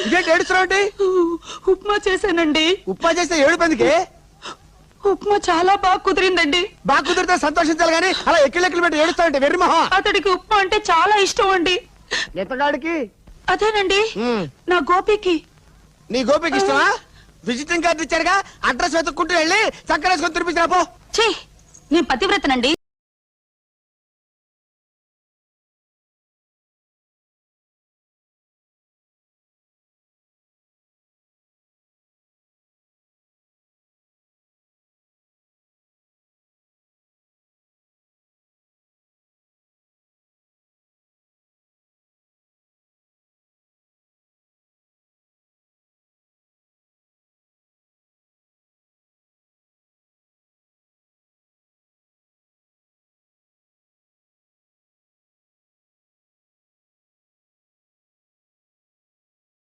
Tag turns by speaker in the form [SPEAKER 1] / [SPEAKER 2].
[SPEAKER 1] ఇదేంటి ఏడుస్తున్నావు?
[SPEAKER 2] ఉప్మా చేశానండి.
[SPEAKER 1] ఉప్మా చేస్తే ఏడుపెందుకే?
[SPEAKER 2] ఉప్మా చాలా బాగా కుదిరిందండి.
[SPEAKER 1] బాగా కుదిరితే సంతోషించాలి గానీ అలా ఎక్కిలెక్కలు పెట్టి ఏడుస్తావంటే వెర్రి మొహం.
[SPEAKER 2] అతడికి ఉప్మా అంటే చాలా ఇష్టం అండి.
[SPEAKER 1] ఎత్తగాడికి?
[SPEAKER 2] అదేనండి నా గోపికి.
[SPEAKER 1] నీ గోపికి ఇష్టమా? విజిటింగ్ కార్డు ఇచ్చారుగా, అడ్రస్ వెతుక్కుంటూ వెళ్ళి చక్కరేసుకొని తినిపించిరా పో.
[SPEAKER 2] ఛీ, నేను పతివ్రతనండి.